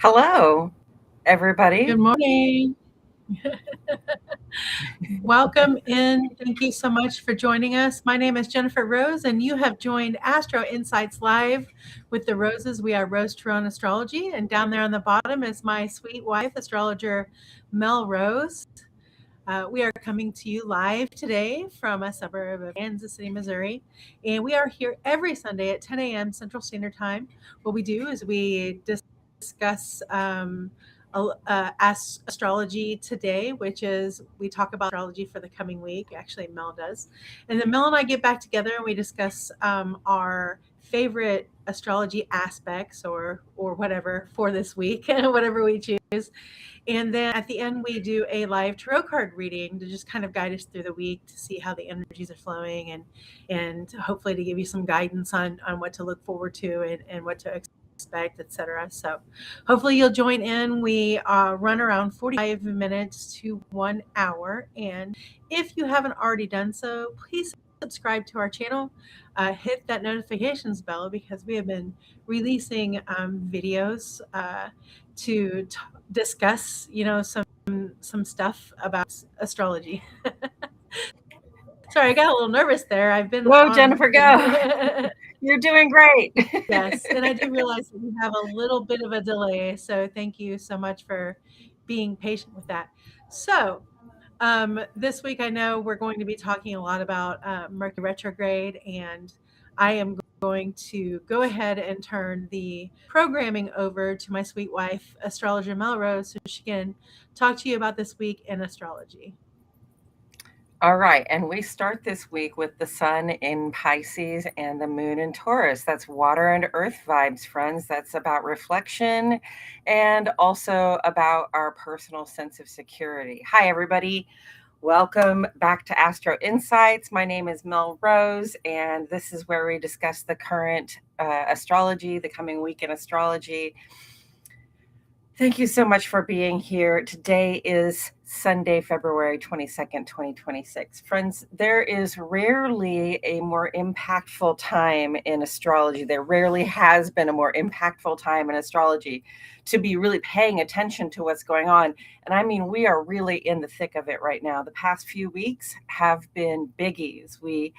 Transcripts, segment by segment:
Hello, everybody. Good morning. Welcome in. Thank you so much for joining us. My name is Jennifer Rose, and you have joined Astro Insights Live with the Roses. We are Rose Turon Astrology, and down there on the bottom is my sweet wife, astrologer Mel Rose. We are coming to you live today from a suburb of Kansas City, Missouri, and we are here every Sunday at 10 a.m. Central Standard Time. What we do is we discuss astrology today, which is we talk about astrology for the coming week. Actually, Mel does, and then Mel and I get back together and we discuss our favorite astrology aspects or whatever for this week, whatever we choose. And then at the end, we do a live tarot card reading to just kind of guide us through the week to see how the energies are flowing and hopefully to give you some guidance on what to look forward to and what to expect, etc. So hopefully you'll join in. We run around 45 minutes to 1 hour. And if you haven't already done so, please subscribe to our channel. Hit that notifications bell because we have been releasing videos to discuss, some stuff about astrology. Sorry, I got a little nervous there. I've been Whoa, on. Jennifer, go. You're doing great. Yes, and I do realize that we have a little bit of a delay, so thank you so much for being patient with that. So, this week I know we're going to be talking a lot about Mercury retrograde, and I am going to go ahead and turn the programming over to my sweet wife, astrologer Mel Rose, so she can talk to you about this week in astrology. All right. And we start this week with the sun in Pisces and the moon in Taurus. That's water and earth vibes, friends. That's about reflection and also about our personal sense of security. Hi, everybody. Welcome back to Astro Insights. My name is Mel Rose, and this is where we discuss the current astrology, the coming week in astrology. Thank you so much for being here. Today is Sunday, February 22nd, 2026. Friends, there is rarely a more impactful time in astrology. There rarely has been a more impactful time in astrology to be really paying attention to what's going on. And I mean, we are really in the thick of it right now. The past few weeks have been biggies. We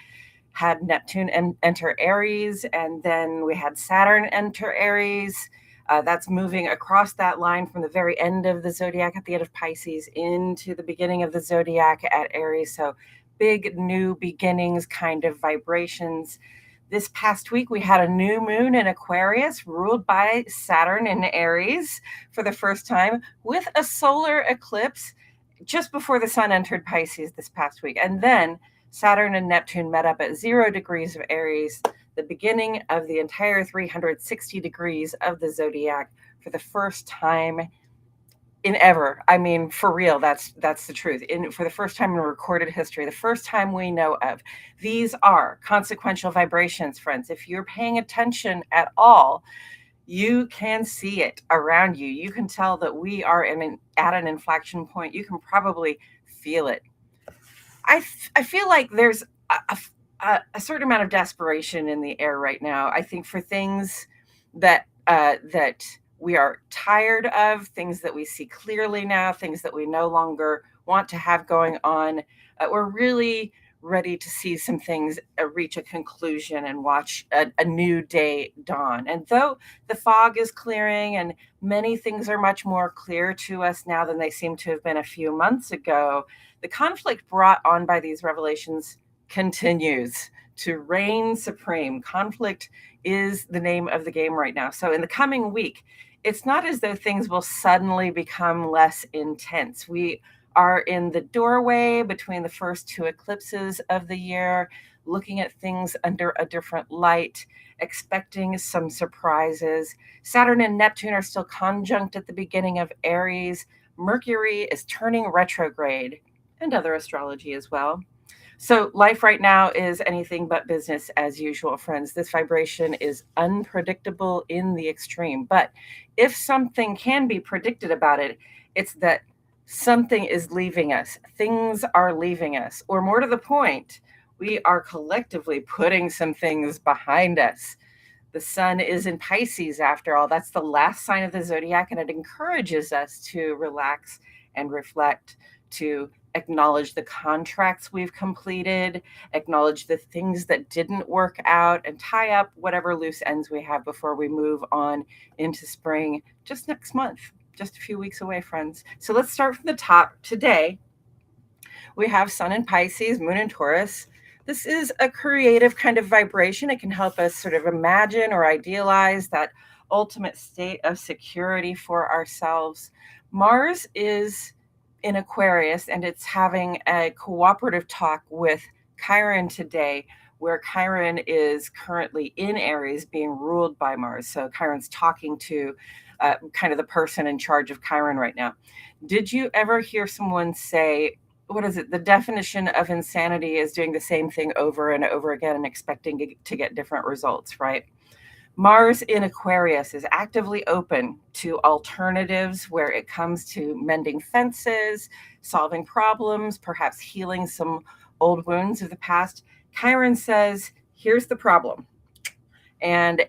had Neptune enter Aries, and then we had Saturn enter Aries. That's moving across that line from the very end of the zodiac at the end of Pisces into the beginning of the zodiac at Aries. So big new beginnings kind of vibrations. This past week, we had a new moon in Aquarius ruled by Saturn in Aries for the first time with a solar eclipse just before the sun entered Pisces this past week. And then Saturn and Neptune met up at 0 degrees of Aries, the beginning of the entire 360 degrees of the zodiac for the first time in ever. I mean, for real, that's the truth. For the first time in recorded history, the first time we know of. These are consequential vibrations, friends. If you're paying attention at all, you can see it around you. You can tell that we are at an inflection point. You can probably feel it. I feel like there's a certain amount of desperation in the air right now. I think for things that we are tired of, things that we see clearly now, things that we no longer want to have going on. We're really ready to see some things reach a conclusion and watch a new day dawn. And though the fog is clearing and many things are much more clear to us now than they seem to have been a few months ago, the conflict brought on by these revelations continues to reign supreme. Conflict is the name of the game right now. So in the coming week, it's not as though things will suddenly become less intense. We are in the doorway between the first two eclipses of the year, looking at things under a different light, expecting some surprises. Saturn and Neptune are still conjunct at the beginning of Aries. Mercury is turning retrograde, and other astrology as well. So life right now is anything but business as usual, friends. This vibration is unpredictable in the extreme. But if something can be predicted about it, it's that something is leaving us. Things are leaving us. Or more to the point, we are collectively putting some things behind us. The sun is in Pisces after all. That's the last sign of the zodiac, and it encourages us to relax and reflect, to acknowledge the contracts we've completed, acknowledge the things that didn't work out, and tie up whatever loose ends we have before we move on into spring just next month, just a few weeks away, friends. So let's start from the top. Today, we have Sun in Pisces, Moon in Taurus. This is a creative kind of vibration. It can help us sort of imagine or idealize that ultimate state of security for ourselves. Mars is in Aquarius, and it's having a cooperative talk with Chiron today, where Chiron is currently in Aries being ruled by Mars. So Chiron's talking to kind of the person in charge of Chiron right now. Did you ever hear someone say, what is it? The definition of insanity is doing the same thing over and over again and expecting to get different results, right? Mars in Aquarius is actively open to alternatives where it comes to mending fences, solving problems, perhaps healing some old wounds of the past. Chiron says, here's the problem. And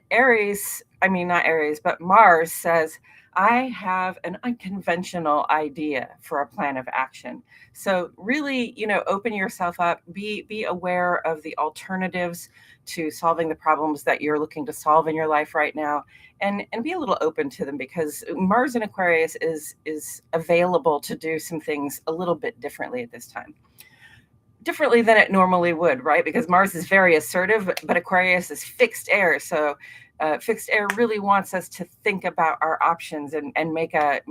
Mars says, I have an unconventional idea for a plan of action. So really, open yourself up, be aware of the alternatives to solving the problems that you're looking to solve in your life right now, and be a little open to them, because Mars in Aquarius is available to do some things a little bit differently at this time. Differently than it normally would, right? Because Mars is very assertive, but Aquarius is fixed air. So fixed air really wants us to think about our options and make an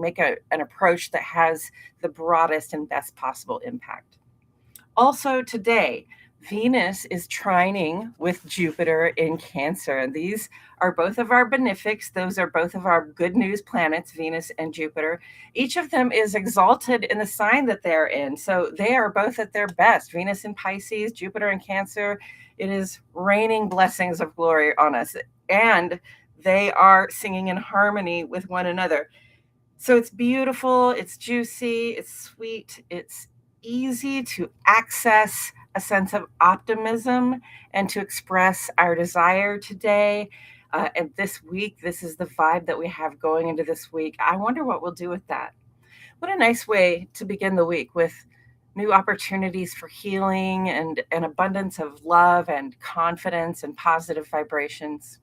approach that has the broadest and best possible impact. Also today, Venus is trining with Jupiter in Cancer, and these are both of our benefics. Those are both of our good news planets, Venus and Jupiter. Each of them is exalted in the sign that they're in, so they are both at their best. Venus in Pisces, Jupiter in Cancer. It is raining blessings of glory on us, and they are singing in harmony with one another. So it's beautiful, it's juicy, it's sweet, it's easy to access a sense of optimism and to express our desire today. And this week, this is the vibe that we have going into this week. I wonder what we'll do with that. What a nice way to begin the week, with new opportunities for healing and an abundance of love and confidence and positive vibrations.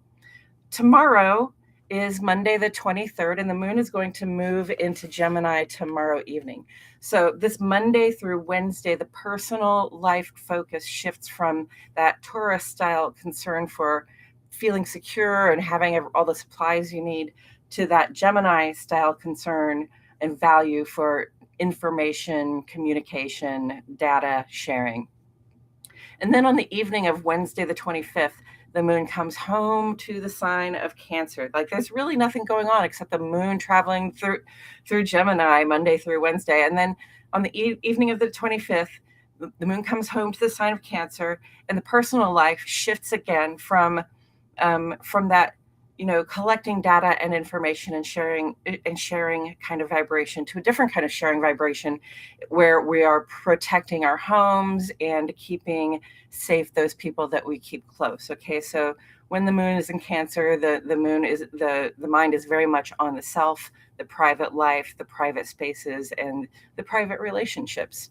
Tomorrow is Monday the 23rd, and the moon is going to move into Gemini tomorrow evening. So this Monday through Wednesday, the personal life focus shifts from that Taurus style concern for feeling secure and having all the supplies you need to that Gemini style concern and value for information, communication, data sharing. And then on the evening of Wednesday the 25th, the moon comes home to the sign of Cancer. Like, there's really nothing going on except the moon traveling through Gemini Monday through Wednesday. And then on the evening of the 25th, the moon comes home to the sign of Cancer, and the personal life shifts again from that, collecting data and information and sharing kind of vibration to a different kind of sharing vibration, where we are protecting our homes and keeping safe those people that we keep close. Okay, so when the moon is in Cancer, the mind is very much on the self, the private life, the private spaces, and the private relationships.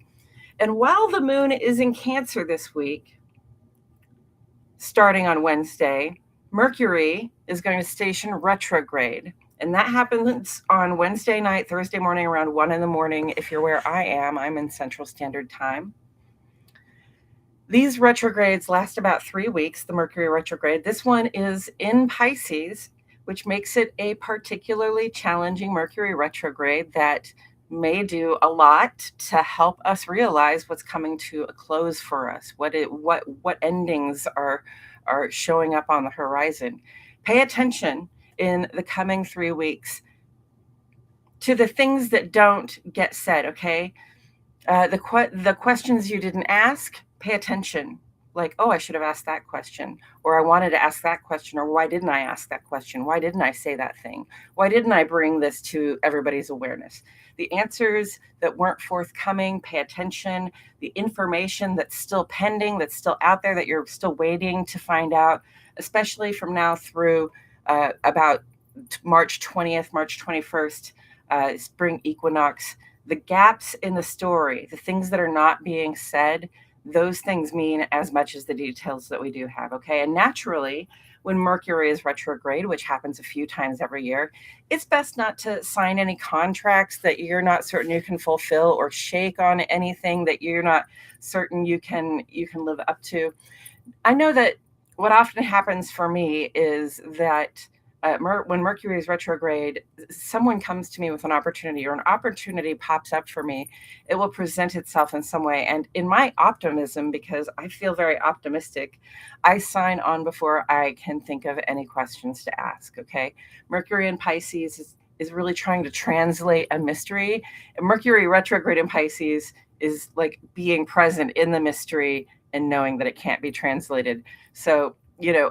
And while the moon is in Cancer this week, starting on Wednesday, Mercury is going to station retrograde. And that happens on Wednesday night, Thursday morning around 1 a.m. If you're where I am, I'm in Central Standard Time. These retrogrades last about 3 weeks, the Mercury retrograde. This one is in Pisces, which makes it a particularly challenging Mercury retrograde that may do a lot to help us realize what's coming to a close for us, what endings are showing up on the horizon. Pay attention in the coming 3 weeks to the things that don't get said, okay? The questions you didn't ask, pay attention. like, oh, I should have asked that question, or I wanted to ask that question, or why didn't I ask that question? Why didn't I say that thing? Why didn't I bring this to everybody's awareness? The answers that weren't forthcoming, pay attention. The information that's still pending, that's still out there, that you're still waiting to find out, especially from now through about March 20th, March 21st, spring equinox. The gaps in the story, the things that are not being said, those things mean as much as the details that we do have, okay? And naturally, when Mercury is retrograde, which happens a few times every year, it's best not to sign any contracts that you're not certain you can fulfill, or shake on anything that you're not certain you can live up to. I know that what often happens for me is that when Mercury is retrograde, someone comes to me with an opportunity, or an opportunity pops up for me. It will present itself in some way. And in my optimism, because I feel very optimistic, I sign on before I can think of any questions to ask. Okay. Mercury in Pisces is really trying to translate a mystery. And Mercury retrograde in Pisces is like being present in the mystery and knowing that it can't be translated. So,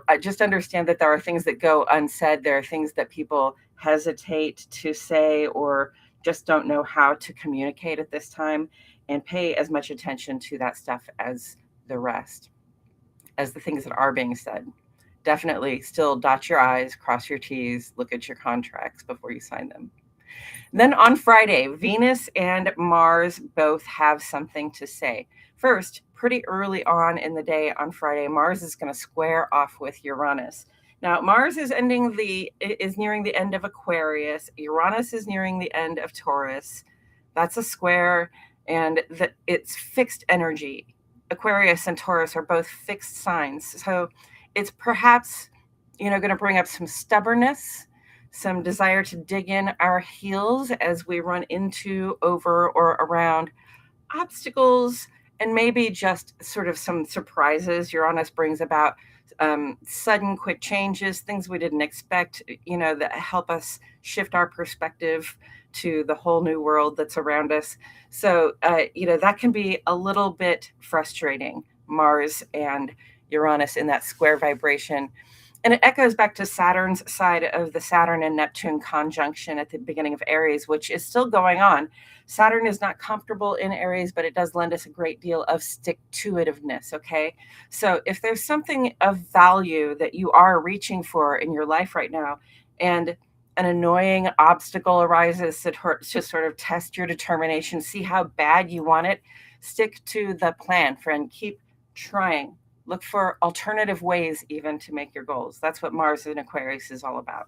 I just understand that there are things that go unsaid. There are things that people hesitate to say, or just don't know how to communicate at this time, and pay as much attention to that stuff as the rest, as the things that are being said. Definitely still dot your I's, cross your T's, look at your contracts before you sign them. Then on Friday, Venus and Mars both have something to say. First, pretty early on in the day on Friday, Mars is going to square off with Uranus. Now, Mars is nearing the end of Aquarius. Uranus is nearing the end of Taurus. That's a square, and it's fixed energy. Aquarius and Taurus are both fixed signs. So it's perhaps, going to bring up some stubbornness, some desire to dig in our heels as we run into, over, or around obstacles, and maybe just sort of some surprises. Uranus brings about sudden, quick changes, things we didn't expect, that help us shift our perspective to the whole new world that's around us. So, that can be a little bit frustrating, Mars and Uranus in that square vibration. And it echoes back to Saturn's side of the Saturn and Neptune conjunction at the beginning of Aries, which is still going on. Saturn is not comfortable in Aries, but it does lend us a great deal of stick-to-itiveness, okay? So if there's something of value that you are reaching for in your life right now, and an annoying obstacle arises to sort of test your determination, see how bad you want it, stick to the plan, friend. Keep trying. Look for alternative ways even to make your goals. That's what Mars in Aquarius is all about.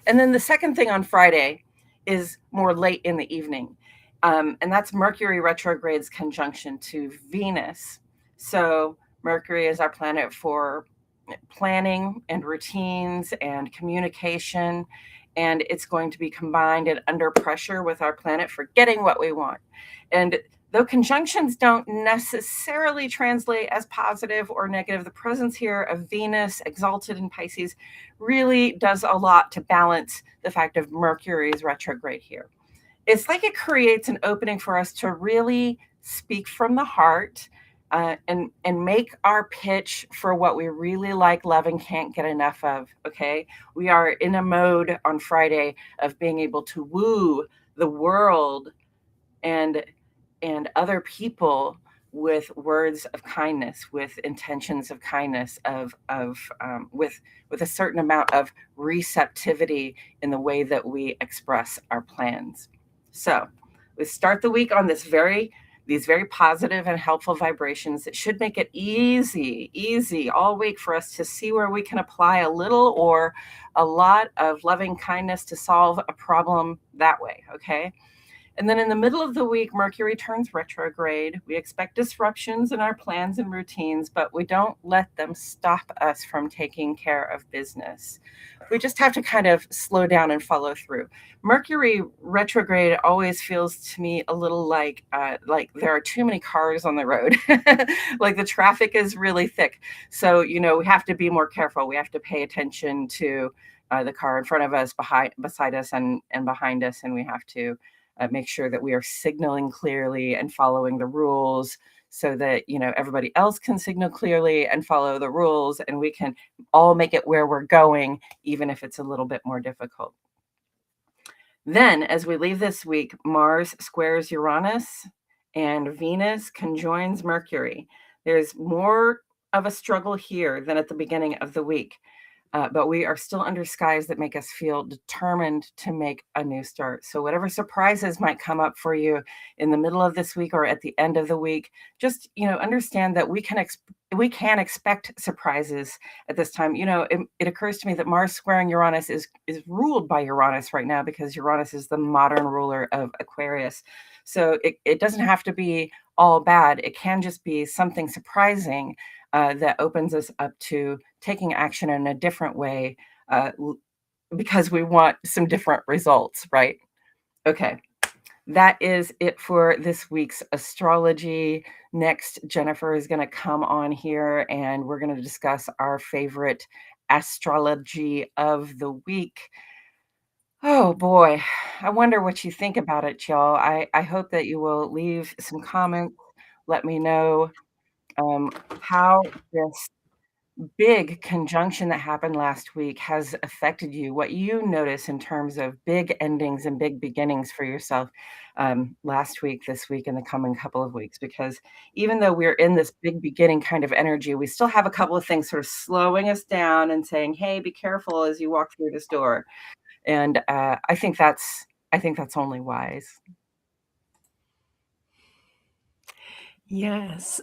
And then the second thing on Friday is more late in the evening. And that's Mercury retrograde's conjunction to Venus. So Mercury is our planet for planning and routines and communication. And it's going to be combined and under pressure with our planet for getting what we want. And though conjunctions don't necessarily translate as positive or negative, the presence here of Venus, exalted in Pisces, really does a lot to balance the fact of Mercury's retrograde here. It's like it creates an opening for us to really speak from the heart, and make our pitch for what we really like, love, and can't get enough of, okay? We are in a mode on Friday of being able to woo the world and other people with words of kindness, with intentions of kindness, with a certain amount of receptivity in the way that we express our plans. So we start the week on these very positive and helpful vibrations that should make it easy all week for us to see where we can apply a little or a lot of loving kindness to solve a problem that way, okay? And then in the middle of the week, Mercury turns retrograde. We expect disruptions in our plans and routines, but we don't let them stop us from taking care of business. We just have to kind of slow down and follow through. Mercury retrograde always feels to me a little like there are too many cars on the road. Like the traffic is really thick. So, we have to be more careful. We have to pay attention to the car in front of us, beside us, and behind us, and we have to make sure that we are signaling clearly and following the rules so that, everybody else can signal clearly and follow the rules, and we can all make it where we're going, even if it's a little bit more difficult. Then, as we leave this week, Mars squares Uranus and Venus conjoins Mercury. There's more of a struggle here than at the beginning of the week. But we are still under skies that make us feel determined to make a new start. So whatever surprises might come up for you in the middle of this week or at the end of the week, just understand that we can expect surprises at this time. It occurs to me that Mars squaring Uranus is ruled by Uranus right now, because Uranus is the modern ruler of Aquarius. So it doesn't have to be all bad. It can just be something surprising that opens us up to taking action in a different way, because we want some different results, right? Okay, that is it for this week's astrology. Next, Jennifer is going to come on here and we're going to discuss our favorite astrology of the week. Oh boy, I wonder what you think about it, y'all. I hope that you will leave some comments. Let me know how this big conjunction that happened last week has affected you, what you notice in terms of big endings and big beginnings for yourself, last week, this week, and the coming couple of weeks. Because even though we're in this big beginning kind of energy, we still have a couple of things sort of slowing us down and saying, "Hey, be careful as you walk through this door." And I think that's only wise. Yes.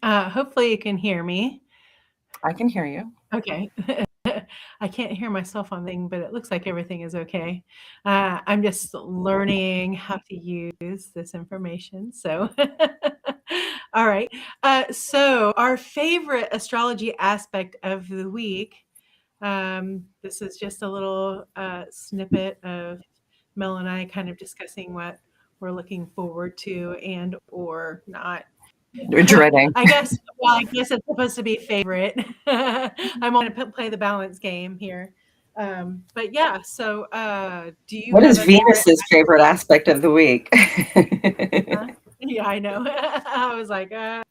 Hopefully you can hear me. I can hear you. Okay. I can't hear myself on thing, but it looks like everything is okay. I'm just learning how to use this information. So, all right. So, our favorite astrology aspect of the week. This is just a little snippet of Mel and I kind of discussing what we're looking forward to and or not. We're dreading. I guess it's supposed to be favorite. I'm on to play the balance game here. But yeah, so do you What have is a favorite? Venus's favorite aspect of the week? Huh? Yeah, I know. I was like, I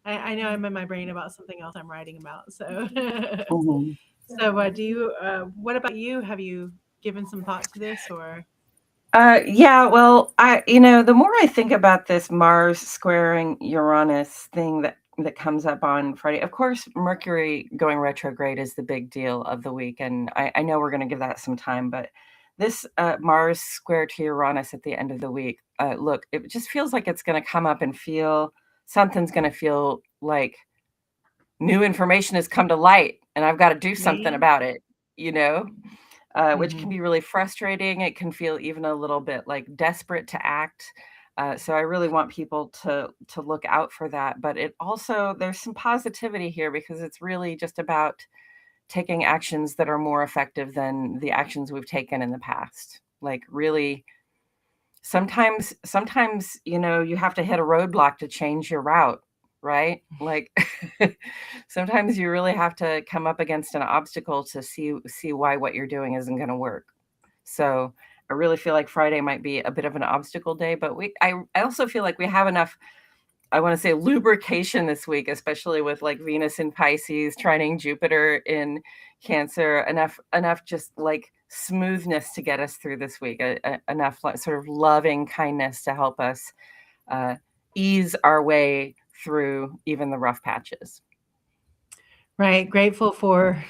know I'm in my brain about something else I'm writing about. So, Mhm. so do you? What about you? Have you given some thought to this or? Yeah, well, the more I think about this Mars squaring Uranus thing that comes up on Friday, of course, Mercury going retrograde is the big deal of the week, and I know we're going to give that some time, but this Mars square to Uranus at the end of the week, look, it just feels like it's going to come up and feel something's going to feel like new information has come to light, and I've got to do something Yeah. about it, you know? Which can Hmm. be really frustrating. It can feel even a little bit like desperate to act. So I really want people to look out for that. But it also, there's some positivity here, because it's really just about taking actions that are more effective than the actions we've taken in the past. Like really, sometimes you have to hit a roadblock to change your route, right? Like sometimes you really have to come up against an obstacle to see why what you're doing isn't going to work. So I really feel like Friday might be a bit of an obstacle day, but I also feel like we have enough, I want to say, lubrication this week, especially with like Venus in Pisces, trining Jupiter in Cancer, enough just like smoothness to get us through this week, enough like sort of loving kindness to help us uh, ease our way through even the rough patches. Right. Grateful for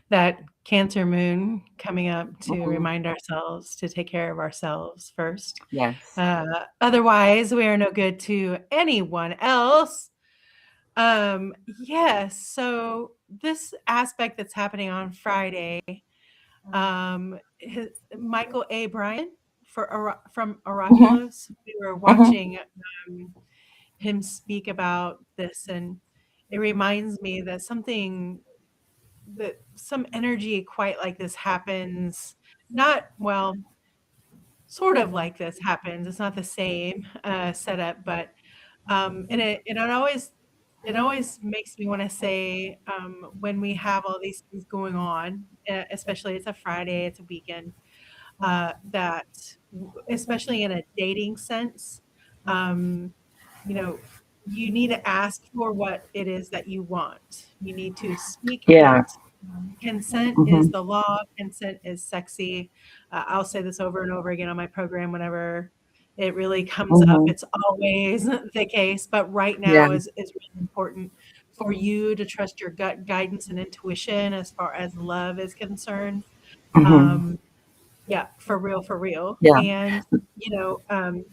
that Cancer moon coming up to Mhm. remind ourselves to take care of ourselves first. Yes. Otherwise, we are no good to anyone else. Um, yes. So this aspect that's happening on Friday, Michael A. Bryan from Mhm. Oraculos, we were Mhm. watching him speak about this, and it reminds me that some energy quite like this happens. Not well, sort of like this happens. It's not the same setup, but and it always makes me want to say when we have all these things going on, especially it's a Friday, it's a weekend, especially in a dating sense, um, you know. you need to ask for what it is that you want. You need to speak Yeah. it. Consent is Hmm. the law. Consent is sexy. I'll say this over and over again on my program whenever it really comes up. Hmm. It's always the case, but right Yeah. now is really important for you to trust your gut guidance and intuition as far as love is concerned. Hmm. Um, yeah, for real, for real. Yeah. And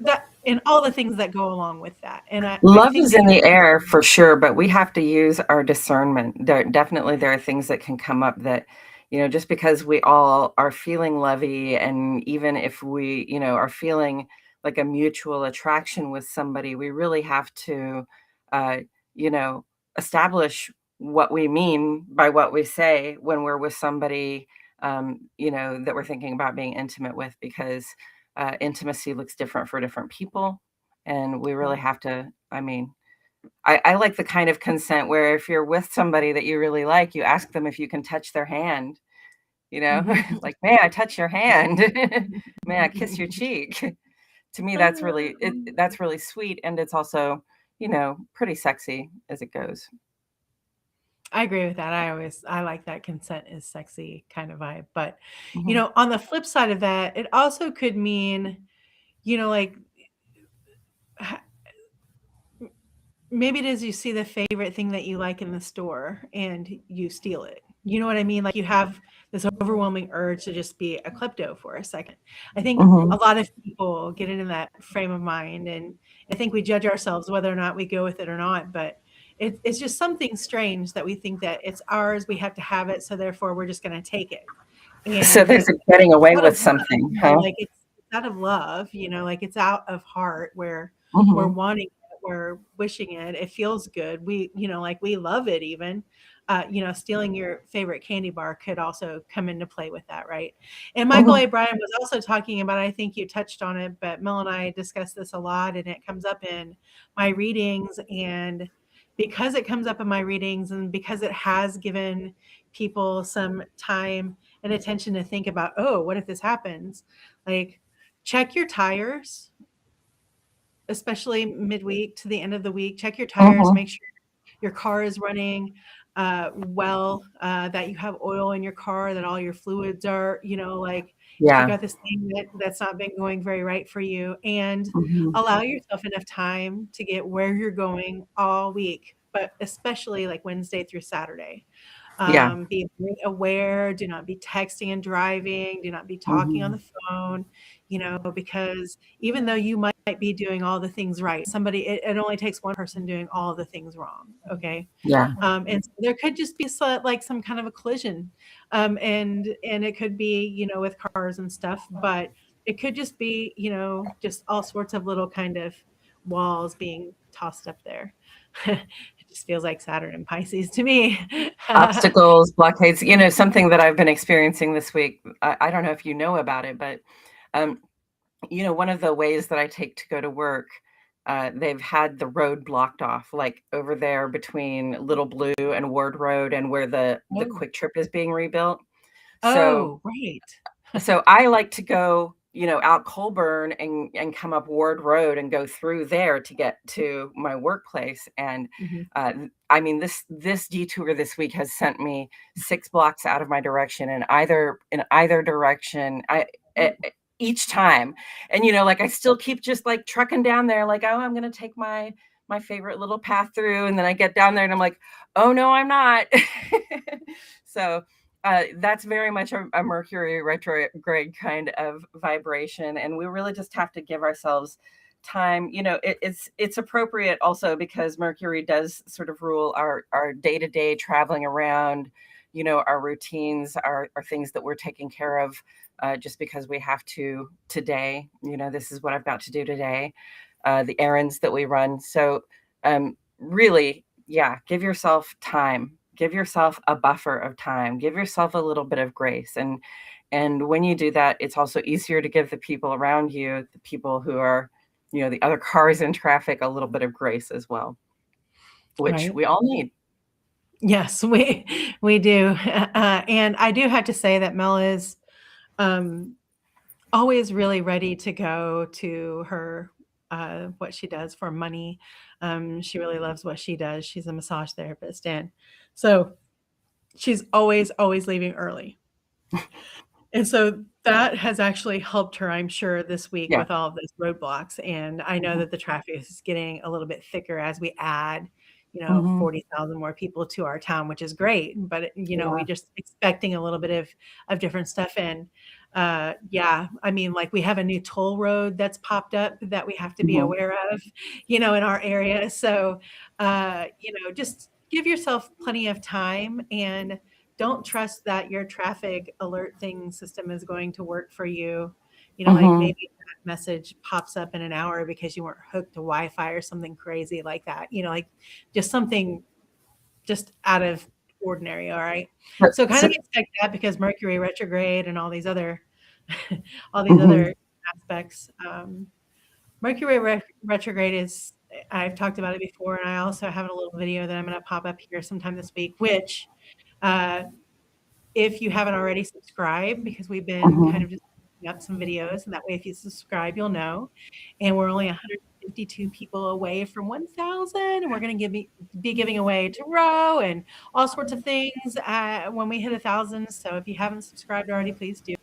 that and all the things that go along with that. And I Love think is that in you're the air for sure, but we have to use our discernment. There are things that can come up that, just because we all are feeling lovey, and even if we, are feeling like a mutual attraction with somebody, we really have to, uh, you know, establish what we mean by what we say when we're with somebody, that we're thinking about being intimate with, because intimacy looks different for different people. And we really right. have to, I mean, I like the kind of consent where if you're with somebody that you really like, you ask them if you can touch their hand, Mhm. like, "May I touch your hand? May I kiss your cheek?" To me, that's really sweet, and it's also, pretty sexy as it goes. I agree with that. I like that consent is sexy kind of vibe. But, Mhm. on the flip side of that, it also could mean, like ha- maybe it is you see the favorite thing that you like in the store and you steal it. You know what I mean? Like you have this overwhelming urge to just be a klepto for a second. I think a Mhm. lot of people get into that frame of mind, and I think we judge ourselves whether or not we go with it or not. But it's just something strange that we think that it's ours, we have to have it, so therefore we're just going to take it. So And there's a getting it's away out of with love, something, huh? like it's out of love, like it's out of heart where we're Mhm. wanting it, we're wishing it. It feels good. Like we love it even. Stealing your favorite candy bar could also come into play with that, right? And Michael Mhm. A. Bryan was also talking about, I think you touched on it, but Mel and I discuss this a lot, and it comes up in my readings. And because it comes up in my readings, and because it has given people some time and attention to think about, oh, what if this happens? Like, check your tires, especially midweek to the end of the week. Check your tires, Mhm. make sure your car is running that you have oil in your car, that all your fluids are, like if you Yeah. got this thing that's not been going very right for you, and Mhm. allow yourself enough time to get where you're going all week, but especially like Wednesday through Saturday. Yeah. Be very aware. Do not be texting and driving. Do not be talking on Mhm. the phone, because even though you might be doing all the things right, it only takes one person doing all the things wrong. Okay. Yeah. And so there could just be like some kind of a collision. And it could be, with cars and stuff, but it could just be, just all sorts of little kind of walls being tossed up there. It just feels like Saturn and Pisces to me. Obstacles, blockades, something that I've been experiencing this week. I don't know if you know about it, but um, one of the ways that I take to go to work, they've had the road blocked off, like over there between Little Blue and Ward Road, and where the Oh. Quick Trip is being rebuilt. So Oh, right. so I like to go, out Colburn and come up Ward Road and go through there to get to my workplace. And Mhm. I mean, this detour this week has sent me 6 blocks out of my direction, in either direction. Each time, and like I still keep just like trucking down there, like, oh, I'm gonna take my favorite little path through, and then I get down there and I'm like, oh no, I'm not. So that's very much a Mercury retrograde kind of vibration, and we really just have to give ourselves time. It's appropriate also because Mercury does sort of rule our day to day traveling around. Our routines, are things that we're taking care of just because we have to today. This is what I've got to do today. The errands that we run. So really, yeah, give yourself time, give yourself a buffer of time, give yourself a little bit of grace. And when you do that, it's also easier to give the people around you, the people who are, the other cars in traffic, a little bit of grace as well, which Right. we all need. Yes, we do. And I do have to say that Mel is um, always really ready to go to her what she does for money. She really loves what she does. She's a massage therapist, and so she's always leaving early. And so that has actually helped her, I'm sure, this week Yeah. with all of those roadblocks. And I know Mhm. that the traffic is getting a little bit thicker as we add, Mhm. 40,000 more people to our town, which is great. But, we Yeah. just expecting a little bit of different stuff. And yeah, I mean, like we have a new toll road that's popped up that we have to be Mhm. aware of, in our area. So, just give yourself plenty of time and don't trust that your traffic alert thing system is going to work for you. Like Mhm. maybe that message pops up in an hour because you weren't hooked to Wi-Fi or something crazy like that. Like just something just out of ordinary. All right. But So kind so of expect that because Mercury retrograde and all these other all these mhm. other aspects. Mercury retrograde is I've talked about it before, and I also have a little video that I'm going to pop up here sometime this week, which uh, if you haven't already subscribed, because we've been kind Mhm. of just putting up some videos, and that way if you subscribe, you'll know. And we're only 152 people away from 1,000, and we're going to be giving away tarot and all sorts of things when we hit 1,000. So if you haven't subscribed already, please do.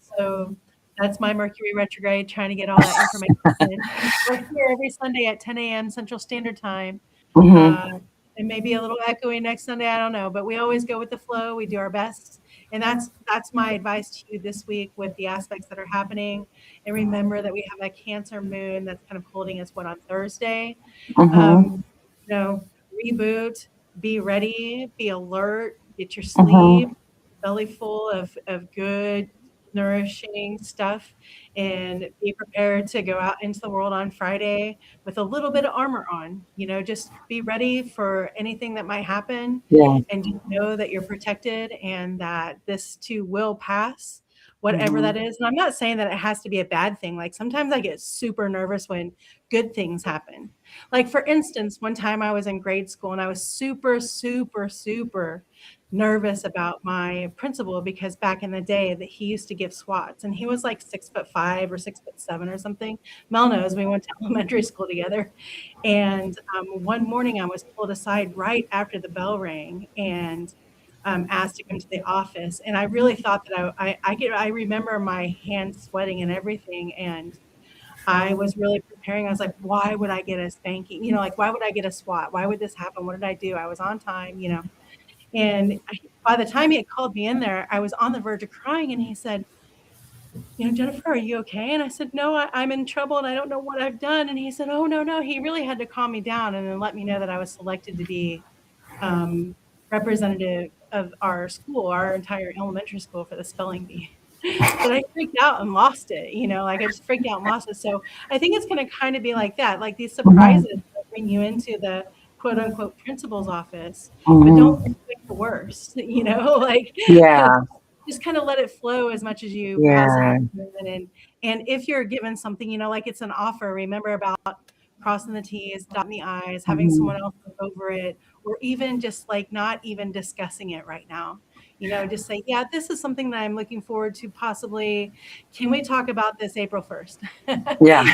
So that's my Mercury retrograde, trying to get all that information in. We're here every Sunday at 10 a.m. Central Standard Time. Mhm. Uh, it may be a little echoey next Sunday, I don't know, but we always go with the flow. We do our best, and that's my advice to you this week with the aspects that are happening. And remember that we have a Cancer moon that's kind of holding us on Thursday. Mhm. Um, reboot, be ready, be alert, get your Mhm. sleep, belly full of good, nourishing stuff, and be prepared to go out into the world on Friday with a little bit of armor on. Just be ready for anything that might happen Yeah. and just know that you're protected and that this too will pass, whatever that Mhm. is. And I'm not saying that it has to be a bad thing. Like sometimes I get super nervous when good things happen. Like for instance, one time I was in grade school and I was super, super, super nervous about my principal because back in the day that he used to give SWATs and he was like 6'5" or 6'7" or something. Mel knows we went to elementary school together. And one morning I was pulled aside right after the bell rang and asked to come to the office. And I really thought that I remember my hands sweating and everything. And I was really preparing. I was like, why would I get a spanking? Like, why would I get a SWAT? Why would this happen? What did I do? I was on time. And by the time he had called me in there, I was on the verge of crying. And he said, Jennifer, are you okay? And I said, no, I'm in trouble and I don't know what I've done. And he said, oh, no, no. He really had to calm me down and then let me know that I was selected to be representative of our school, our entire elementary school for the spelling bee. But I freaked out and lost it, like I just freaked out and lost it. So I think it's going to kind of be like that, like these surprises Mhm. that bring you into the quote unquote principal's office, but don't Mhm. expect the worst, like Yeah. just kind of let it flow as much as you possibly Yeah. can. And if you're given something, like it's an offer, remember about crossing the T's, dotting the I's, having Mhm. someone else look over it, or even just like not even discussing it right now. Just say, yeah, this is something that I'm looking forward to possibly. Can we talk about this April 1st? Yeah.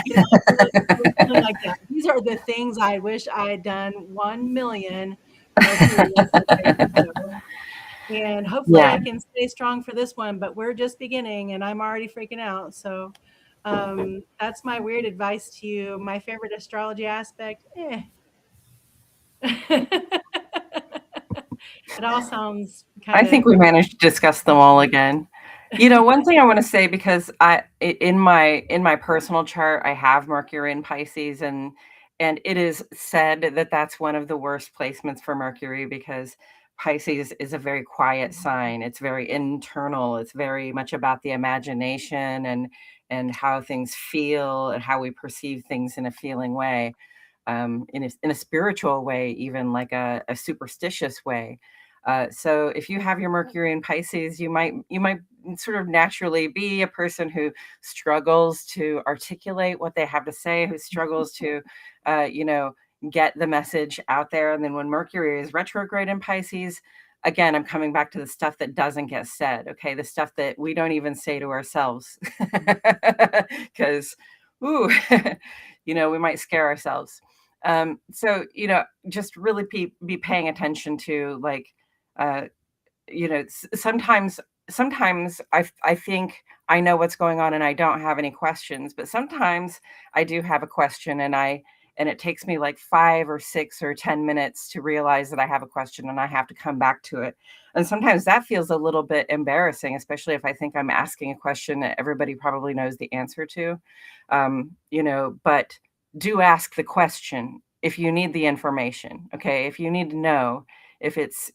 Something like that. These are the things I wish I had done 1,000,000 Mercury retrogrades ago. And hopefully Yeah. I can stay strong for this one, but we're just beginning and I'm already freaking out. So that's my weird advice to you. My favorite astrology aspect, it all sounds I kind think of we managed to discuss them all sketchy. again. One thing I wanna say because in my personal chart, I have Mercury in Pisces, and it is said that that's one of the worst placements for Mercury because Pisces is a very quiet sign. It's very internal. It's very much about the imagination and how things feel and how we perceive things in a feeling way, in a spiritual way, even like a superstitious way. So if you have your Mercury in Pisces, you might sort of naturally be a person who struggles to articulate what they have to say, who struggles to, uh, you know, get the message out there. And then when Mercury is retrograde in Pisces, again, I'm coming back to the stuff that doesn't get said. Okay, the stuff that we don't even say to ourselves, because Ooh, we might scare ourselves. So, just really be paying attention to like, uh, sometimes I think I know what's going on and I don't have any questions, but sometimes I do have a question and it takes me like 5 or 6 or 10 minutes to realize that I have a question and I have to come back to it. And sometimes that feels a little bit embarrassing, especially if I think I'm asking a question that everybody probably knows the answer to. But do ask the question if you need the information. Okay. If you need to know, if it's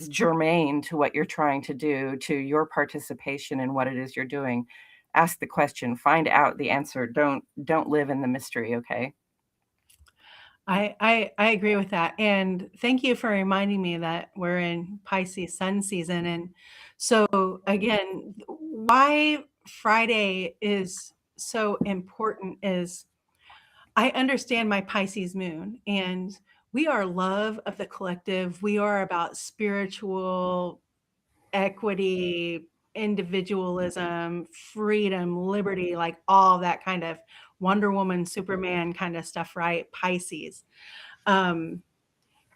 germane to what you're trying to do, to your participation in what it is you're doing, ask the question, find out the answer. Don't live in the mystery, okay? I agree with that, and thank you for reminding me that we're in Pisces sun season, and so, again, why Friday is so important is I understand my Pisces moon, and we are love of the collective. We are about spiritual equity, individualism, freedom, liberty, like all that kind of Wonder Woman, Superman kind of stuff, right? Pisces. Um,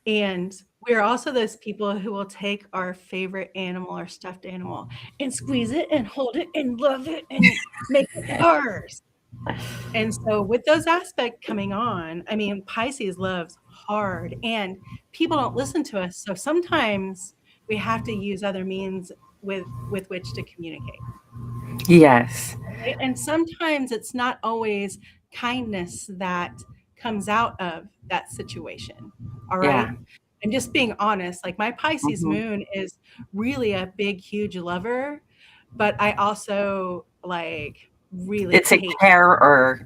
and we're also those people who will take our favorite animal or stuffed animal and squeeze it and hold it and love it and make it ours. And so with those aspects coming on, I mean, Pisces loves hard and people don't listen to us. So sometimes we have to use other means with which to communicate. Yes. Right? And sometimes it's not always kindness that comes out of that situation. All Yeah. right. I'm just being honest. Like my Pisces Mhm. moon is really a big, huge lover, but I also like really It's a hate. carer,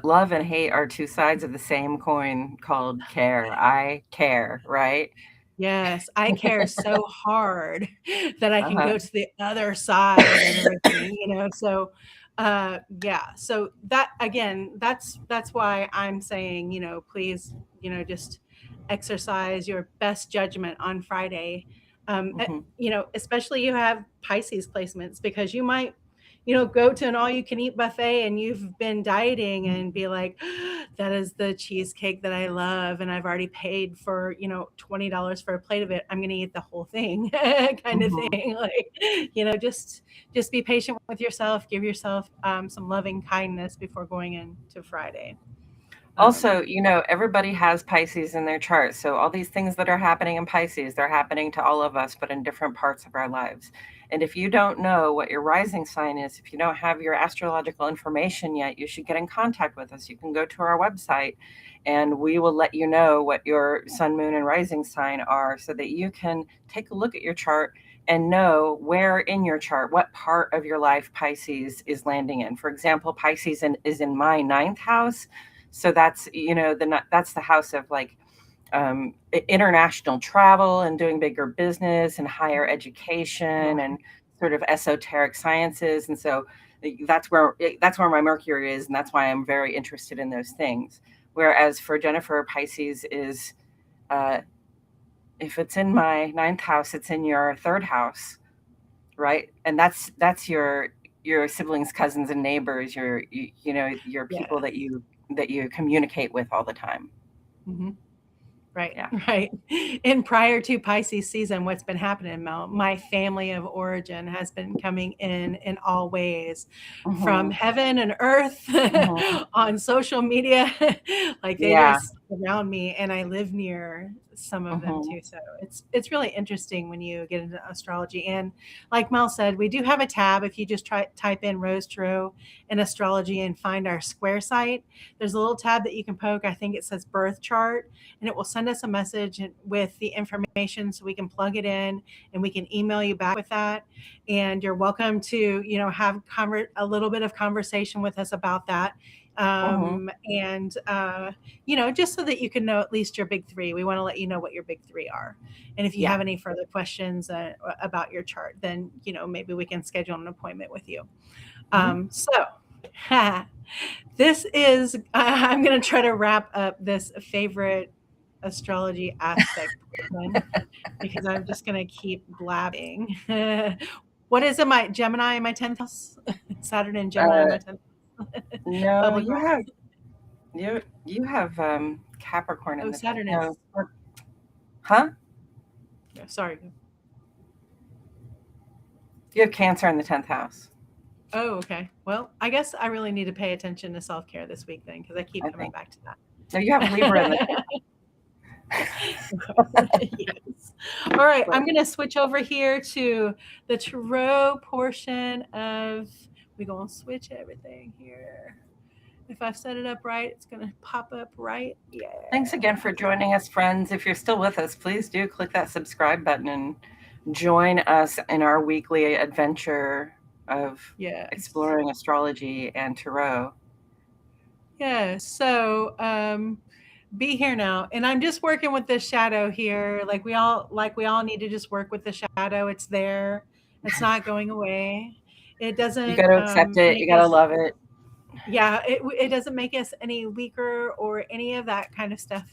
love and hate are 2 sides of the same coin called care. I care, right? Yes, I care so hard that I can Uh-huh. go to the other side of everything, so, yeah, so that again, that's why I'm saying, please, just exercise your best judgment on Friday, Mhm. especially you have Pisces placements because you might, go to an all-you-can-eat buffet and you've been dieting and be like, "That is the cheesecake that I love, and I've already paid for, $20 for a plate of it. I'm gonna eat the whole thing," kind of Mhm. thing. Like, just be patient with yourself. Give yourself some loving kindness before going into Friday. Um, Also, everybody has Pisces in their chart. So all these things that are happening in Pisces, they're happening to all of us, but in different parts of our lives. And if you don't know what your rising sign is, if you don't have your astrological information yet, you should get in contact with us. You can go to our website and we will let you know what your sun, moon, and rising sign are so that you can take a look at your chart and know where in your chart, what part of your life Pisces is landing in. For example, Pisces is in my ninth house. So that's the house of like international travel and doing bigger business and higher education and sort of esoteric sciences. And so that's where my Mercury is, and that's why I'm very interested in those things. Whereas for Jennifer, Pisces is uh, if it's in my ninth house, it's in your third house, right? And that's your siblings, cousins, and neighbors, your people yeah. that you communicate with all the time. Mhm. Right, Yeah. right. And prior to Pisces season, what's been happening, Mel? My family of origin has been coming in all ways, from Hmm. heaven and earth Hmm. on social media. Like they Yeah. just surround me, and I live near some of them Hmm. too. So it's really interesting when you get into astrology. And like Mel said, we do have a tab. If you just type in Rose Tarot and astrology and find our square site, there's a little tab that you can poke. I think it says birth chart, and it will send us a message with the information so we can plug it in and we can email you back with that. And you're welcome to, have a little bit of conversation with us about that. Hmm. And, just so that you can know at least your big three. We want to let you know what your big three are. And if you Yeah. have any further questions about your chart, then, maybe we can schedule an appointment with you. Hmm. So, this is, I'm going to try to wrap up this favorite astrology aspect portion because I'm just going to keep blabbing. What is it? My Gemini in my 10th house? Saturn and Gemini in Uh, my 10th. No, public rights. you have Capricorn in Oh, the 10th. Saturn No, is. huh? No, sorry. You have Cancer in the 10th house, Oh, okay. Well, I guess I really need to pay attention to self care this week then, because I keep I coming think. back to No, you have Libra in the that. 10th. Yes. All right. But I'm going to switch over here to the tarot portion of. We're going to switch everything here. If I've set it up right, it's going to pop up right. Yeah. thanks again for joining us, friends. If you're still with us, please do click that subscribe button and join us in our weekly adventure of Yes. exploring astrology and tarot. Yeah. So, be here now, and I'm just working with this shadow here. Like we all need to just work with the shadow. It's there. It's not going away. It You doesn't got to accept it. You make got to us. love it. Yeah, it doesn't make us any weaker or any of that kind of stuff.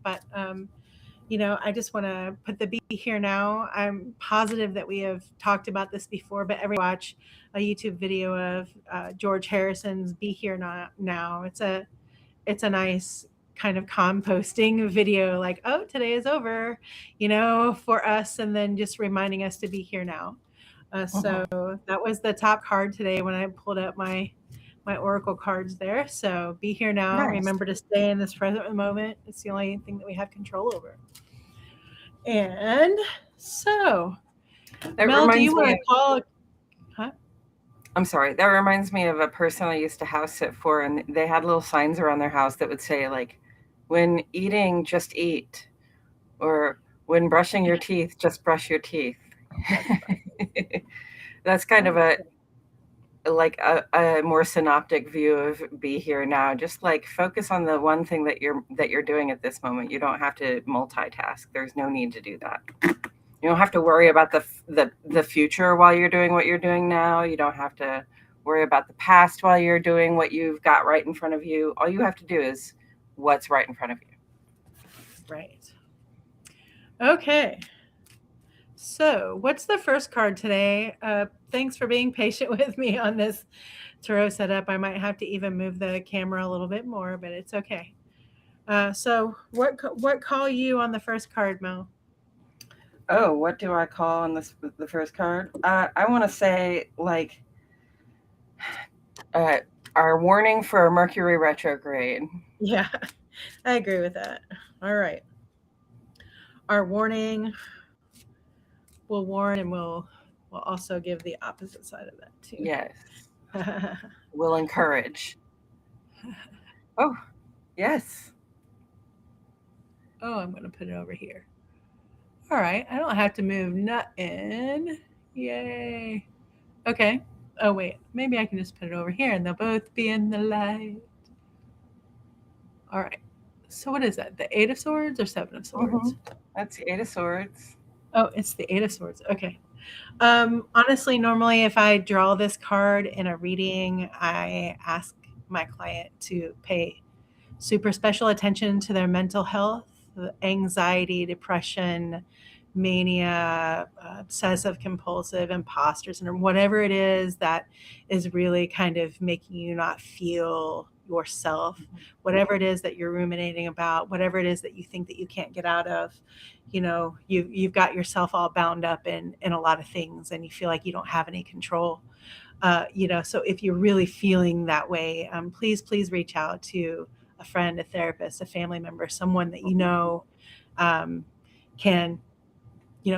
But I just want to put the be here now. I'm positive that we have talked about this before, but every watch a YouTube video of George Harrison's "Be Here Now." It's a nice kind of composting video, like, oh, today is over, for us, and then just reminding us to be here now. So Mhm. that was the top card today when I pulled up my oracle cards there. So be here now. Nice. Remember to stay in this present moment. It's the only thing that we have control over. And so, That Mel, do reminds you me want to of, call? Huh? I'm sorry, that reminds me of a person I used to house sit for, and they had little signs around their house that would say, like, when eating, just eat, or when brushing your teeth, just brush your teeth. That's funny. That's kind of That's a good. like a more synoptic view of be here now. Just like focus on the one thing that you're doing at this moment. You don't have to multitask. There's no need to do that. You don't have to worry about the future while you're doing what you're doing now. You don't have to worry about the past while you're doing what you've got right in front of you. All you have to do is what's right in front of you. Right. Okay. So, what's the first card today? Thanks for being patient with me on this tarot setup. I might have to even move the camera a little bit more, but it's okay. So, what call you on the first card, Mel? Oh, what do I call on the first card? I want to say like uh, our warning for Mercury retrograde. Yeah, I agree with that. All right. Our warning will warn, and we'll also give the opposite side of that too. Yes, will encourage. Oh, yes. Oh, I'm going to put it over here. All right. I don't have to move nothing. Yay. Okay. Oh, wait. Maybe I can just put it over here and they'll both be in the light. All right. So, what is that? The Eight of Swords or Seven of Hmm. Swords? That's the Eight of Swords. Oh, it's the Eight of Swords. Okay. Honestly, normally, if I draw this card in a reading, I ask my client to pay super special attention to their mental health, anxiety, depression, mania, obsessive compulsive, imposter syndrome, whatever it is that is really kind of making you not feel yourself, whatever it is that you're ruminating about, whatever it is that you think that you can't get out of. You've got yourself all bound up in a lot of things and you feel like you don't have any control. So if you're really feeling that way, please reach out to a friend, a therapist, a family member, someone that um, can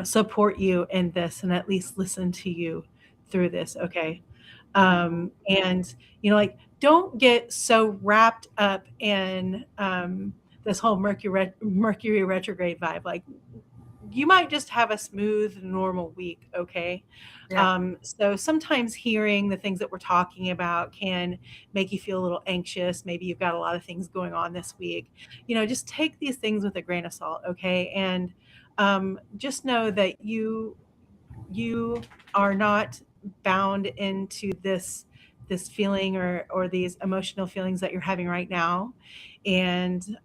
support you in this and at least listen to you through this. Okay. And like, don't get so wrapped up in this whole Mercury retrograde vibe. Like, you might just have a smooth, normal week, okay? Yeah. So sometimes hearing the things that we're talking about can make you feel a little anxious. Maybe you've got a lot of things going on this week. Just take these things with a grain of salt, okay? And just know that you are not bound into this feeling or these emotional feelings that you're having right now. And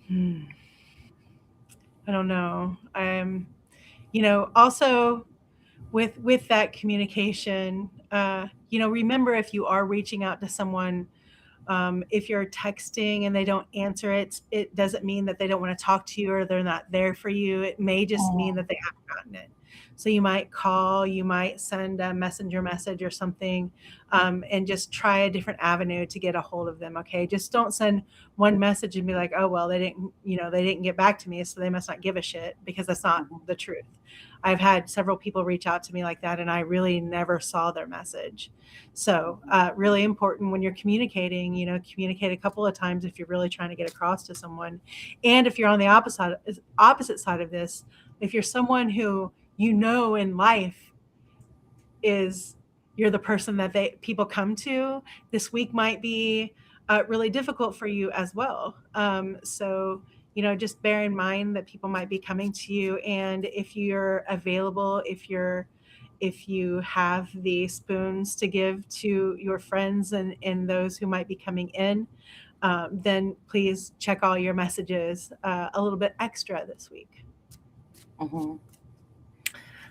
hmm, I don't know. Also with that communication, remember, if you are reaching out to someone, if you're texting and they don't answer it doesn't mean that they don't want to talk to you or they're not there for you. It may just mean that they haven't gotten it. So you might call, you might send a messenger message or something, and just try a different avenue to get a hold of them. Okay, just don't send one message and be like, oh well, they didn't get back to me, so they must not give a shit, because that's not Mhm. the truth. I've had several people reach out to me like that, and I really never saw their message. So, really important when you're communicating, communicate a couple of times if you're really trying to get across to someone. And if you're on the opposite side of this, if you're someone who in life is you're the person that people come to, this week might be really difficult for you as well. So, just bear in mind that people might be coming to you, and if you're available, if you have the spoons to give to your friends and those who might be coming in, then please check all your messages a little bit extra this week. Mhm.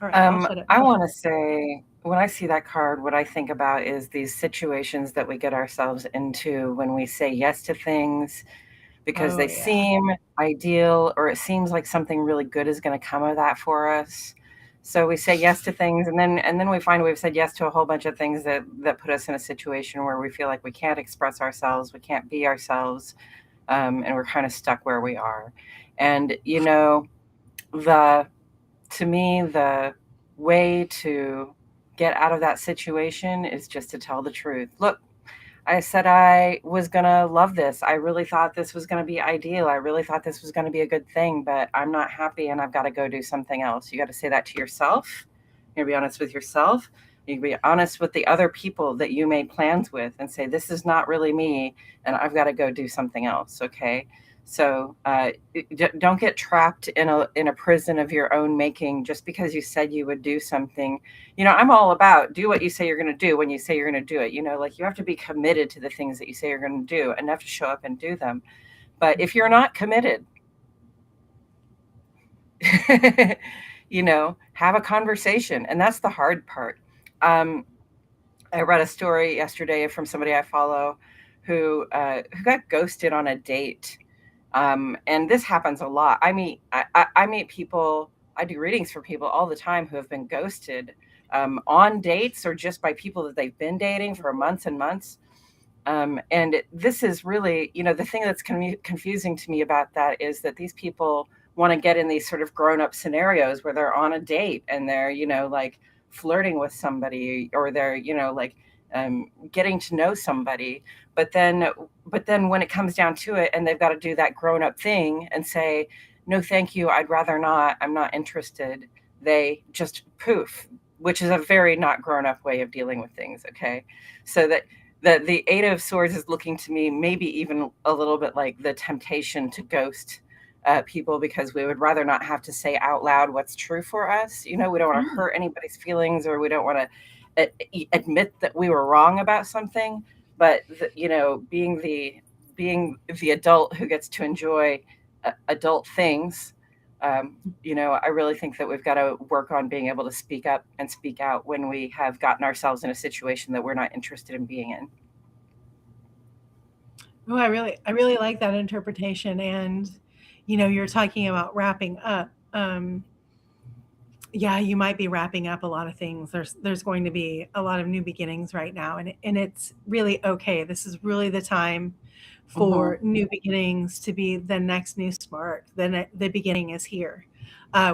All right, I'll shut up I now. want to say, when I see that card, what I think about is these situations that we get ourselves into when we say yes to things because Oh they yeah. seem ideal, or it seems like something really good is going to come of that for us. So we say yes to things, and then we find we've said yes to a whole bunch of things that put us in a situation where we feel like we can't express ourselves, we can't be ourselves, and we're kind of stuck where we are. And the to me, the way to get out of that situation is just to tell the truth. Look, I said I was going to love this. I really thought this was going to be ideal. I really thought this was going to be a good thing, but I'm not happy and I've got to go do something else. You got to say that to yourself. You got to be honest with yourself. You can be honest with the other people that you made plans with and say, this is not really me and I've got to go do something else. Okay. So don't get trapped in a prison of your own making just because you said you would do something. I'm all about do what you say you're going to do when you say you're going to do it. Like you have to be committed to the things that you say you're going to do, enough to show up and do them. But if you're not committed, have a conversation. And that's the hard part. Um, I read a story yesterday from somebody I follow who got ghosted on a date. And this happens a lot. I meet people. I do readings for people all the time who have been ghosted on dates or just by people that they've been dating for months and months. And this is really, the thing that's confusing to me about that is that these people want to get in these sort of grown up scenarios where they're on a date and they're, like flirting with somebody, or they're, getting to know somebody. But then when it comes down to it and they've got to do that grown up thing and say, no, thank you, I'd rather not, I'm not interested, they just poof, which is a very not grown up way of dealing with things. Okay. So the Eight of Swords is looking to me maybe even a little bit like the temptation to ghost people, because we would rather not have to say out loud what's true for us. We don't want to Mm. hurt anybody's feelings, or we don't want to admit that we were wrong about something. But being the adult who gets to enjoy adult things. I really think that we've got to work on being able to speak up and speak out when we have gotten ourselves in a situation that we're not interested in being in. Oh, I really like that interpretation. And you're talking about wrapping up. Yeah, you might be wrapping up a lot of things. There's going to be a lot of new beginnings right now, and it's really okay. This is really the time Hmm. for new beginnings to be the next new spark. Then the beginning is here.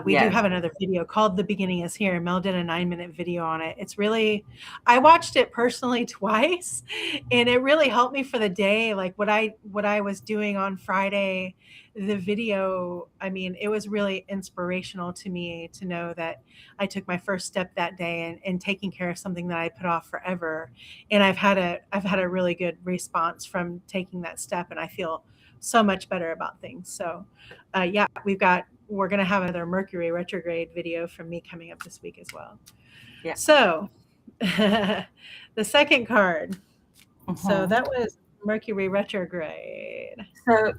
We do Yes. have another video called "The Beginning Is Here." Mel did a 9-minute video on it. It's really, I watched it personally twice, and it really helped me for the day. Like what I was doing on Friday, the video, I mean, it was really inspirational to me to know that I took my first step that day and taking care of something that I put off forever. And I've had a really good response from taking that step, and I feel so much better about things. So yeah, we're gonna have another Mercury retrograde video from me coming up this week as well. Yeah. So the second card. So Hmm. that was Mercury retrograde.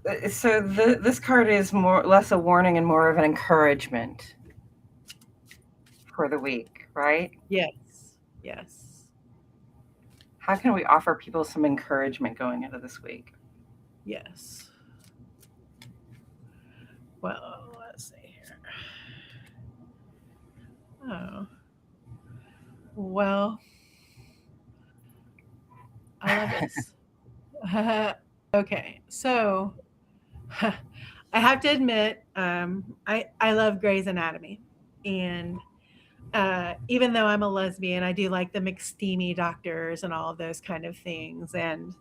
This card is more less a warning and more of an encouragement for the week, right? Yes. Yes. how can we offer people some encouragement going into this week? Yes. Well, let's see here. Oh, well, I love this. Okay, so I have to admit, I love Grey's Anatomy, and even though I'm a lesbian, I do like the McSteamy doctors and all of those kind of things. And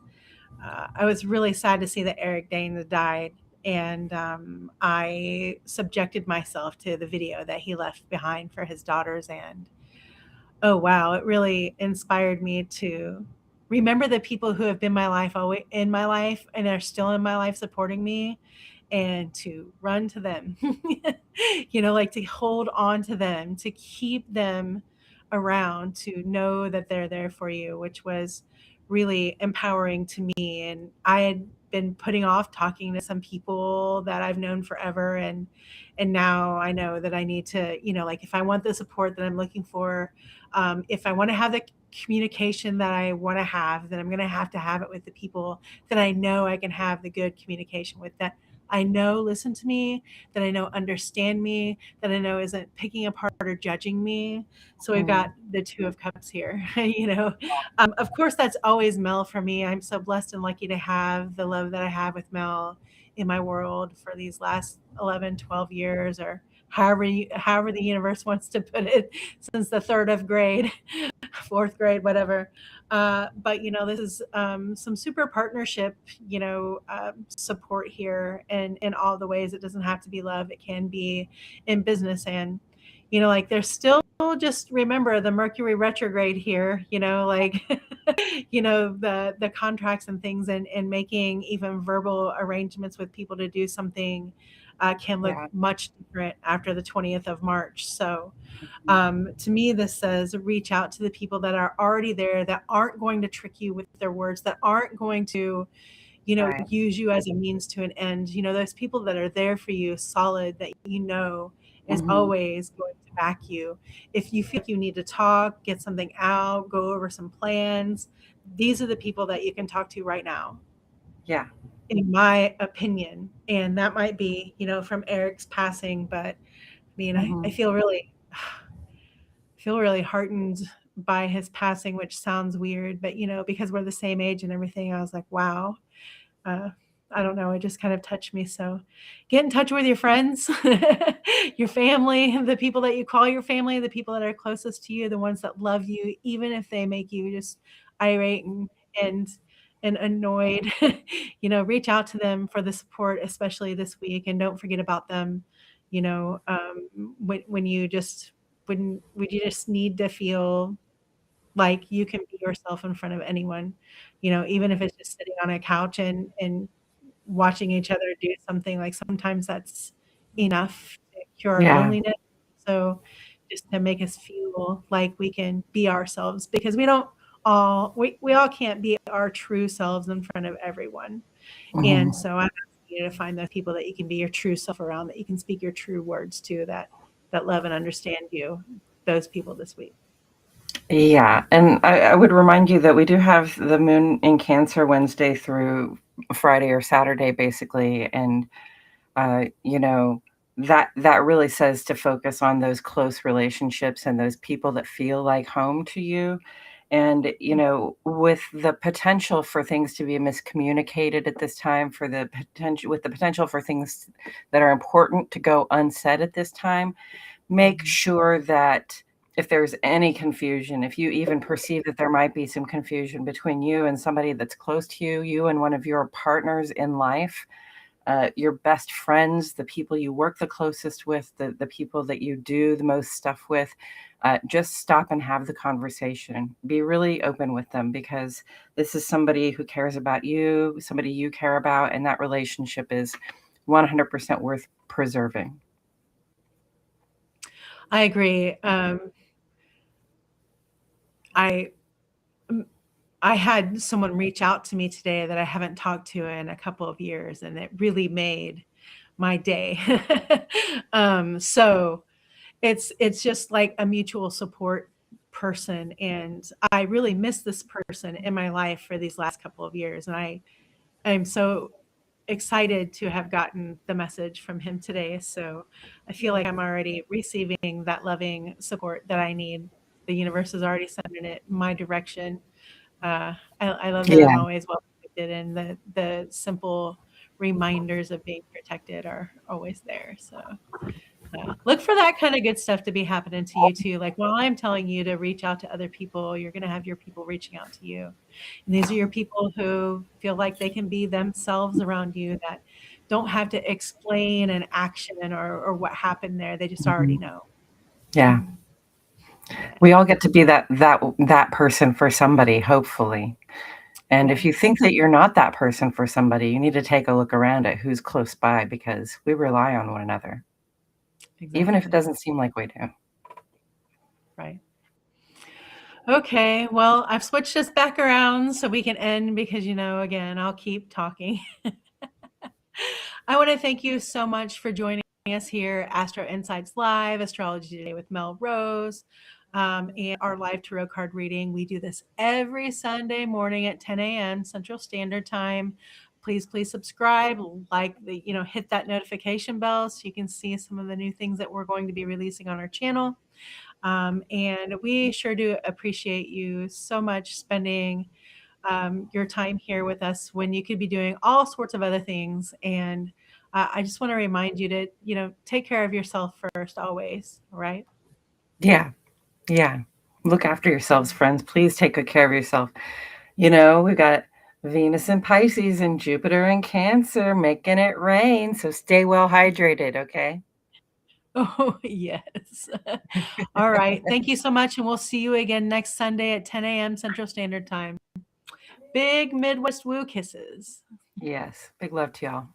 I was really sad to see that Eric Danes died. And I subjected myself to the video that he left behind for his daughters. And oh wow, it really inspired me to remember the people who have been my life always in my life and are still in my life supporting me, and to run to them. Like to hold on to them, to keep them around, to know that they're there for you, which was really empowering to me. And I had been putting off talking to some people that I've known forever, and now I know that I need to, like if I want the support that I'm looking for, if I want to have the communication that I want to have, then I'm going to have it with the people that I know I can have the good communication with, that I know listen to me, that I know understand me, that I know isn't picking apart or judging me. So we've Mm, got the Two of Cups here. Of course, that's always Mel for me. I'm so blessed and lucky to have the love that I have with Mel in my world for these last 11, 12 years, or however the universe wants to put it, since the third of grade, fourth grade, whatever. But this is some super partnership, support here, and in all the ways. It doesn't have to be love; it can be in business, and like there's still, just remember the Mercury retrograde here. Like the contracts and things, and making even verbal arrangements with people to do something can look yeah. much different after the 20th of March. So to me, this says reach out to the people that are already there, that aren't going to trick you with their words, that aren't going to, Right. use you as a means to an end. Those people that are there for you, solid, that is Hmm. always going to back you. If you feel like you need to talk, get something out, go over some plans, these are the people that you can talk to right now, Yeah. in my opinion. And that might be, from Eric's passing, but I mean, I Hmm. feel really heartened by his passing, which sounds weird, but because we're the same age and everything, I was like, wow. Uh, I don't know. It just kind of touched me. So get in touch with your friends, your family, the people that you call your family, the people that are closest to you, the ones that love you, even if they make you just irate and, and annoyed. Reach out to them for the support, especially this week, and don't forget about them. When you just need to feel like you can be yourself in front of anyone, even if it's just sitting on a couch and watching each other do something. Like sometimes that's enough to cure Yeah. loneliness. So just to make us feel like we can be ourselves, because we all can't be our true selves in front of everyone. Hmm. And so I'm asking you to find those people that you can be your true self around, that you can speak your true words to, that love and understand you, those people this week. Yeah. And I would remind you that we do have the moon in Cancer Wednesday through Friday or Saturday, basically. And, you know, that really says to focus on those close relationships and those people that feel like home to you. And, with the potential for things to be miscommunicated at this time, with the potential for things that are important to go unsaid at this time, make Mhm. sure that if there's any confusion, if you even perceive that there might be some confusion between you and somebody that's close to you, you and one of your partners in life, your best friends, the people you work the closest with, the people that you do the most stuff with, just stop and have the conversation. Be really open with them, because this is somebody who cares about you, somebody you care about, and that relationship is 100% worth preserving. I agree. I I had someone reach out to me today that I haven't talked to in a couple of years, and it really made my day. So it's just like a mutual support person, and I really miss this person in my life for these last couple of years. And I'm so excited to have gotten the message from him today. So I feel like I'm already receiving that loving support that I need. The universe is already sending it my direction. I love that I'm Yeah. always well protected, and the simple reminders of being protected are always there. So look for that kind of good stuff to be happening to you too. Like while I'm telling you to reach out to other people, you're going to have your people reaching out to you. And these are your people who feel like they can be themselves around you, that don't have to explain an action or what happened there. They just already Mhm. know. Yeah. Yeah. We all get to be that person for somebody, hopefully. And if you Yes. think that you're not that person for somebody, you need to take a look around at who's close by because we rely on one another, even if it Exactly. doesn't seem like we do. Right. Okay. Well, I've switched us back around so we can end because, again, I'll keep talking. I want to thank you so much for joining us here, Astro Insights Live, Astrology Today with Mel Rose, and our live tarot card reading. We do this every Sunday morning at 10 a.m. Central Standard Time. Please subscribe, hit that notification bell so you can see some of the new things that we're going to be releasing on our channel. And we sure do appreciate you so much spending your time here with us when you could be doing all sorts of other things. And I just want to remind you to, take care of yourself first, always. All right. Yeah. Yeah. Look after yourselves, friends. Please take good care of yourself. We've got Venus in Pisces and Jupiter in Cancer making it rain. So stay well hydrated, okay? Oh, yes. All right. Thank you so much. And we'll see you again next Sunday at 10 a.m. Central Standard Time. Big Midwest woo kisses. Yes. Big love to y'all.